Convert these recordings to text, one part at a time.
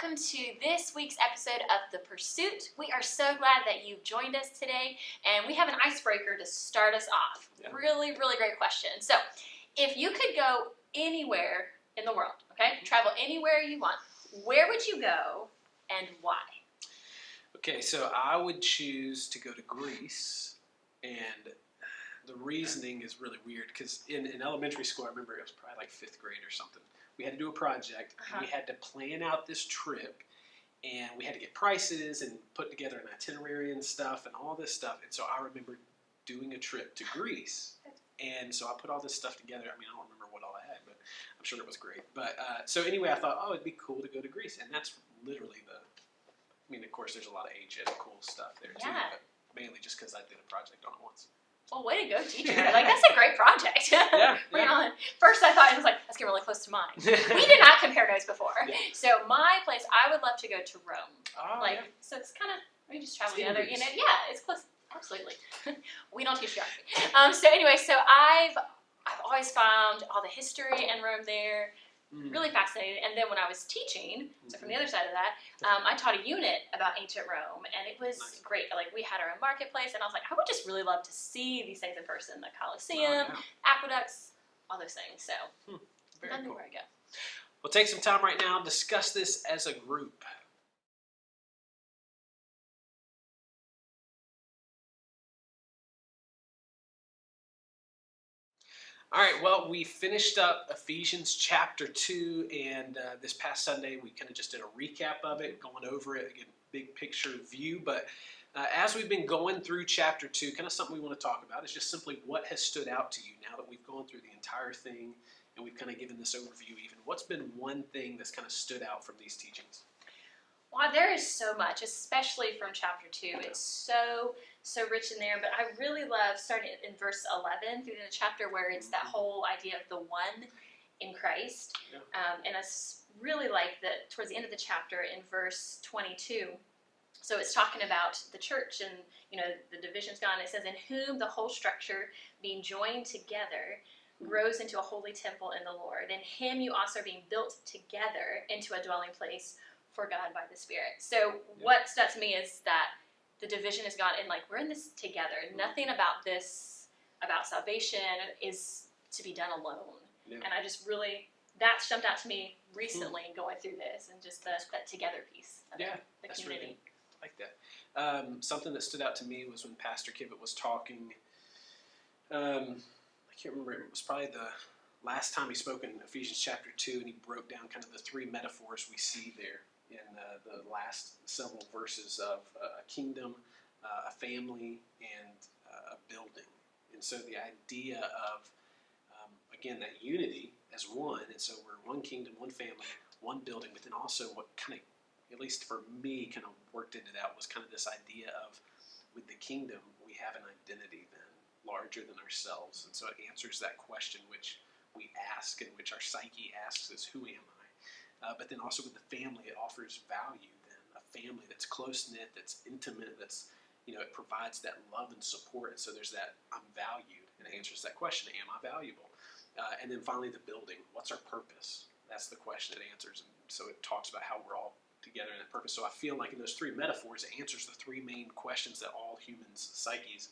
welcome to this week's episode of The Pursuit. We are so glad that you've joined us today, and we have an icebreaker to start us off. Yeah. Really, really great question. So, if you could go anywhere in the world, okay, travel anywhere you want, where would you go and why? Okay, so I would choose to go to Greece, and the reasoning is really weird because in elementary school, I remember it was probably like 5th grade or something. We had to do a project, and we had to plan out this trip, and we had to get prices and put together an itinerary and stuff and all this stuff. And so I remember doing a trip to Greece, and so I put all this stuff together. I mean, I don't remember what all I had, but I'm sure it was great. But so anyway, I thought, oh, it'd be cool to go to Greece, and that's literally I mean, of course, there's a lot of age-ed cool stuff there too, but mainly just because I did a project on it once. Well, way to go, teacher. Like, that's a great project. Bring it on. First, I thought it was like, let's get really close to mine. We did not compare notes before. Yeah. So my place, I would love to go to Rome. Oh, so it's kind of, we just travel together. You know, yeah, it's close. Absolutely. We don't teach geography. So anyway, so I've always found all the history in Rome there. Really fascinating. And then when I was teaching, so from the other side of that, I taught a unit about ancient Rome, and it was great. Like, we had our own marketplace, and I was like, I would just really love to see these things in person, the Colosseum, aqueducts, all those things. So that's where I go. We'll take some time right now and discuss this as a group. All right, well, we finished up Ephesians chapter 2, and this past Sunday we kind of just did a recap of it, going over it, again, big picture view. But as we've been going through chapter 2, kind of something we want to talk about is just simply what has stood out to you now that we've gone through the entire thing and we've kind of given this overview even. What's been one thing that's kind of stood out from these teachings? Wow, there is so much, especially from chapter 2. It's so rich in there, but I really love starting in verse 11 through the chapter where it's that whole idea of the one in Christ. Yeah. And I really like that towards the end of the chapter in verse 22. So it's talking about the church and, you know, the division's gone. It says, in whom the whole structure being joined together grows into a holy temple in the Lord. In him you also are being built together into a dwelling place for God by the Spirit. So what stood out to me is that the division is gone, and like, we're in this together. Nothing about this, about salvation, is to be done alone. Yeah. And I just really, that jumped out to me recently going through this, and just that together piece of the community. Really, I like that. Something that stood out to me was when Pastor Kivett was talking, I can't remember, it was probably the last time he spoke in Ephesians chapter 2, and he broke down kind of the 3 metaphors we see there in the last several verses of a kingdom, a family, and a building. And so the idea of, again, that unity as one, and so we're one kingdom, one family, one building, but then also what kind of, at least for me, kind of worked into that was kind of this idea of, with the kingdom, we have an identity then, larger than ourselves. And so it answers that question which we ask and which our psyche asks is, who am I? But then also with the family, it offers value then. A family that's close-knit, that's intimate, that's, you know, it provides that love and support. And so there's that, I'm valued, and it answers that question, am I valuable? And then finally the building, what's our purpose? That's the question it answers. And so it talks about how we're all together in that purpose. So I feel like in those 3 metaphors, it answers the 3 main questions that all humans' psyches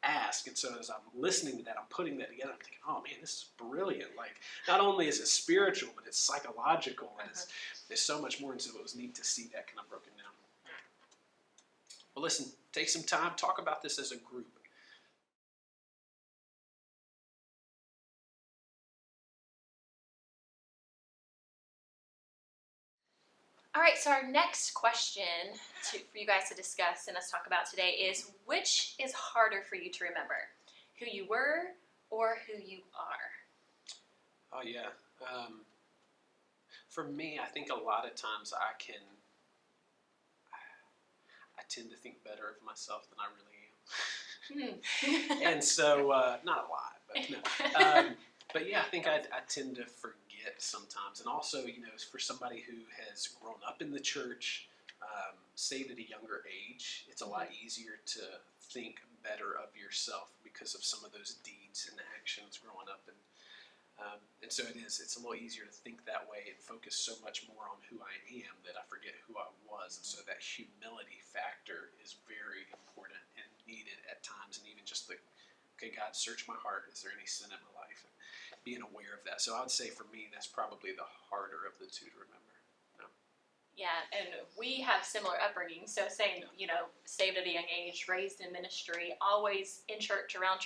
ask. And so as I'm listening to that, I'm putting that together, I'm thinking, oh man, this is brilliant. Like, not only is it spiritual, but it's psychological, and there's so much more. And so it was neat to see that kind of broken down. Well, listen, take some time, talk about this as a group. All right, so our next question for you guys to discuss and us talk about today is, which is harder for you to remember? Who you were or who you are? Oh, yeah. For me, I think a lot of times I tend to think better of myself than I really am. And so, not a lot, but no. But yeah, I think I tend to forget sometimes. And also, you know, for somebody who has grown up in the church, saved at a younger age, it's a lot easier to think better of yourself because of some of those deeds and actions growing up. And And so it's a little easier to think that way and focus so much more on who I am that I forget who I was. And so that humility factor is very important and needed at times. And even just okay, God, search my heart. Is there any sin in my life? And being aware of that. So I would say for me, that's probably the harder of the two to remember. Yeah, and we have similar upbringing. So same, saved at a young age, raised in ministry, always in church, around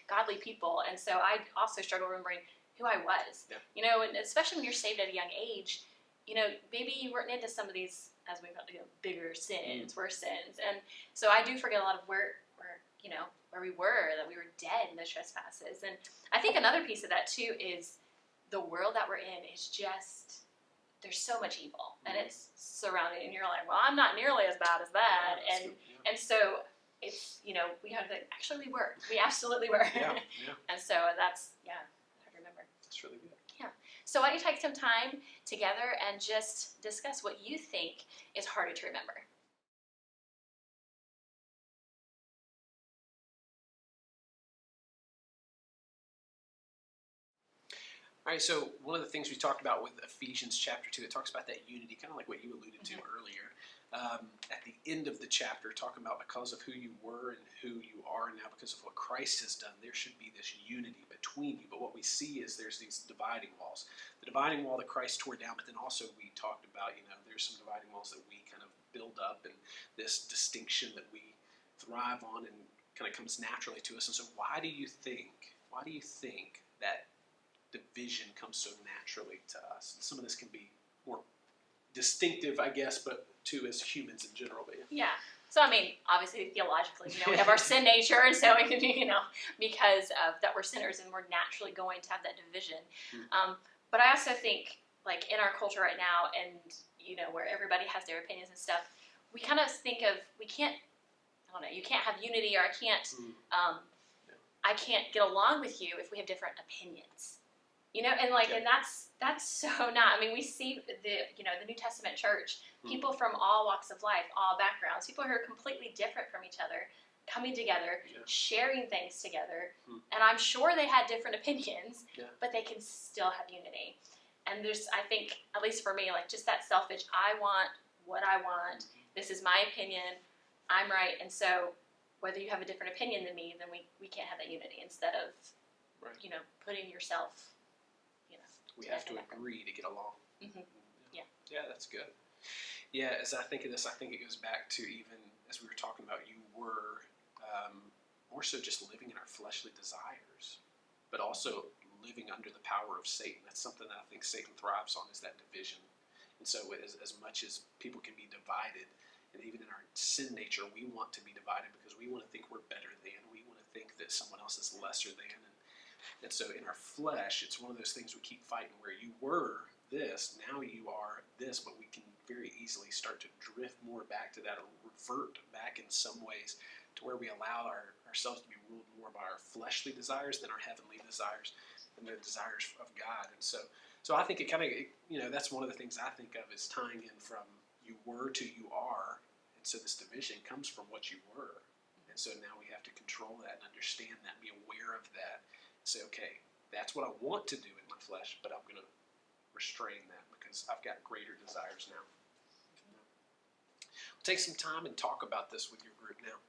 godly people. And so I also struggle remembering who I was. Yeah. And especially when you're saved at a young age, maybe you weren't into some of these, as we've got bigger sins, worse sins. And so I do forget a lot of where we were, that we were dead in the trespasses. And I think another piece of that too is the world that we're in is just, there's so much evil, and it's surrounded, and you're like, well, I'm not nearly as bad as that. And so it's, we have to, actually we absolutely were. Yeah. And so that's, hard to remember. That's really good. Yeah. So why don't you take some time together and just discuss what you think is harder to remember? All right, so one of the things we talked about with Ephesians chapter 2, it talks about that unity, kind of like what you alluded to earlier. At the end of the chapter, talking about because of who you were and who you are now, because of what Christ has done, there should be this unity between you. But what we see is there's these dividing walls. The dividing wall that Christ tore down, but then also we talked about, there's some dividing walls that we kind of build up, and this distinction that we thrive on and kind of comes naturally to us. And so why do you think that division comes so naturally to us? And some of this can be more distinctive, I guess, but too as humans in general. But yeah. So obviously theologically, we have our sin nature, and so it can be, because of that we're sinners and we're naturally going to have that division. But I also think, like in our culture right now, and where everybody has their opinions and stuff, we kind of think of you can't have unity, or I can't get along with you if we have different opinions. And that's so not. We see the New Testament church, people from all walks of life, all backgrounds, people who are completely different from each other, coming together, sharing things together, and I'm sure they had different opinions, but they can still have unity. And there's, I think, at least for me, like just that selfish, I want what I want, this is my opinion, I'm right, and so whether you have a different opinion than me, then we can't have that unity, instead of, putting yourself, we have to agree to get along. Yeah, that's good. Yeah, as I think of this, I think it goes back to even as we were talking about, you were more so just living in our fleshly desires, but also living under the power of Satan. That's something that I think Satan thrives on, is that division. And so as much as people can be divided, and even in our sin nature, we want to be divided because we want to think we're better than. We want to think that someone else is lesser than. And so in our flesh, it's one of those things we keep fighting, where you were this, now you are this, but we can very easily start to drift more back to that, or revert back in some ways to where we allow ourselves to be ruled more by our fleshly desires than our heavenly desires and the desires of God. And so I think it kind of, that's one of the things I think of as tying in from you were to you are. And so this division comes from what you were. And so now we have to control that and understand that, be aware of that. Say, okay, that's what I want to do in my flesh, but I'm going to restrain that because I've got greater desires now. We'll take some time and talk about this with your group now.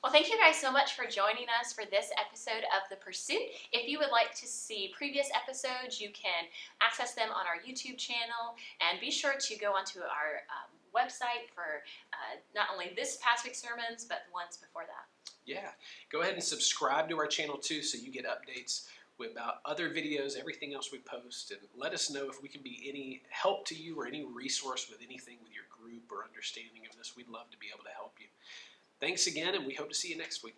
Well, thank you guys so much for joining us for this episode of The Pursuit. If you would like to see previous episodes, you can access them on our YouTube channel, and be sure to go onto our website for not only this past week's sermons, but the ones before that. Yeah, go ahead and subscribe to our channel too, so you get updates about other videos, everything else we post, and let us know if we can be any help to you or any resource with anything with your group or understanding of this. We'd love to be able to help you. Thanks again, and we hope to see you next week.